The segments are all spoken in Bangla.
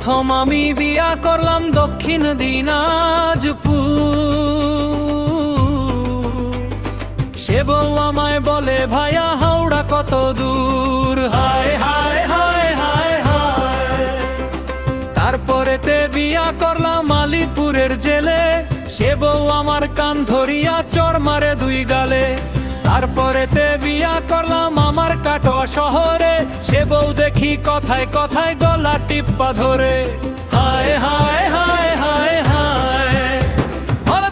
প্রথম আমি বিয়া করলাম দক্ষিণ দিনাজপুর। সে বউ আমায় বলে ভাইয়া হাওড়া কত দূর, হায় হায় হায় হায় হায়। তারপরেতে বিয়া করলাম আলিপুরের জেলে। সে বউ আমার কান ধরিয়া চর মারে দুই গালে। তারপরেতে বিয়া করলাম আমার কাটোয়া শহরে। সে বউ দেখি কথায় কথায় গলা টিপ্পা ধরে, হায় হায় হায় হায় হায়।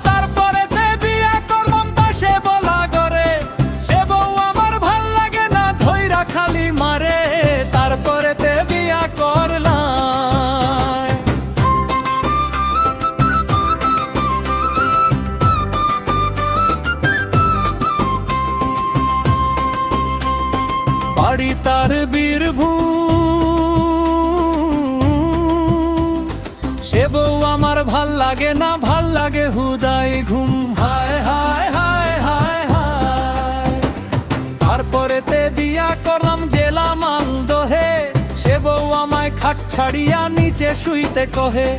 তারপরেতে বিয়া করলাম পাশে বলা করে। সে বউ আমার ভাল লাগে না, ধইরা খালি মারে। তারপরেতে বিয়া করলাম বাড়ি তার বীরভূম। সে বউ আমার ভাল লাগে না, ভাল লাগে হুদাই ঘুম, হায় হায় হায় হায় হায়। তারপরেতে বিয়া করলাম জেলা মালদহে। সে বউ আমায় খাট ছাড়িয়া নিচে শুইতে কহে।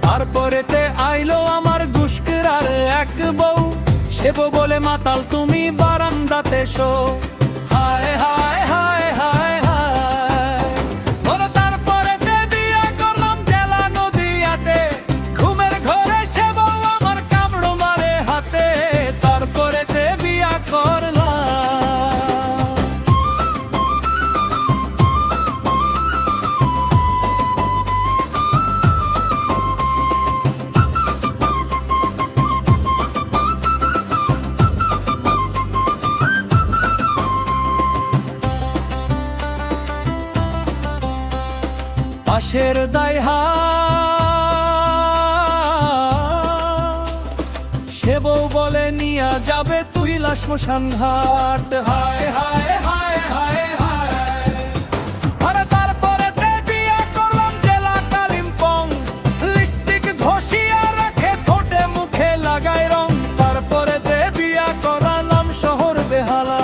তারপরেতে আইলো আমার গুস্করার এক বউ। সে বউ বলে মাতাল তুমি বারান্দাতে শো, হায় হায় হায় হায় হায়। তারপরেতে বিয়া করলাম জেলা নদিয়াতে। ঘুমের ঘরে সে বউ আমার কামড় মারে হাতে। তারপরেতে বিয়া করলাম পাশের দাইহা। সে বউ বলে নিয়া যাবে তুইলা শ্মশান ঘাট, হায় হায় হায় হায় হায়। তারপরেতে বিয়া করলাম জেলা কালিম্পং। লিপস্টিক ঘষিয়া রাখে ঠোঁটে মুখে লাগায় রং। তারপরেতে বিয়া করলাম শহর বেহালা।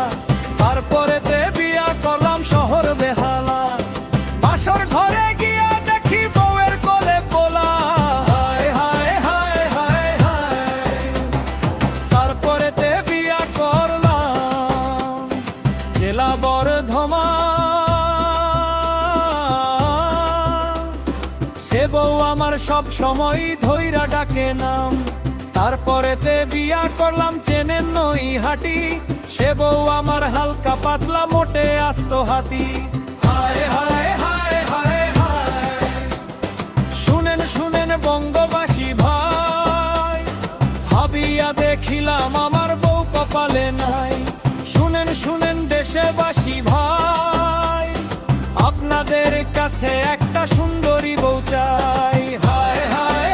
তারপরেতে বিয়া করলাম শহর বেহালা। বাসর ঘরে গিয়া দেখি বউয়ের কোলে পোলা, হায় হায় হায় হায় হায়। তারপরেতে বিয়া করলাম জেলা বর্ধমান। সে বউ আমার সব সময় ধইরা ডাকে নাম। তারপরেতে বিয়া করলাম চেনের নৈহাটি। সে বউ আমার হালকা পাতলা মোটে আস্ত হাতি, হায় হায় হায় হায় হায়। শুনেন শুনেন বঙ্গবাসী ভাই, ভাবিয়া দেখিলাম আমার বউ কপালে নাই। শুনেন শুনেন দেশবাসী ভাই, আপনাদের কাছে একটা সুন্দরী বউ চাই, হায় হায়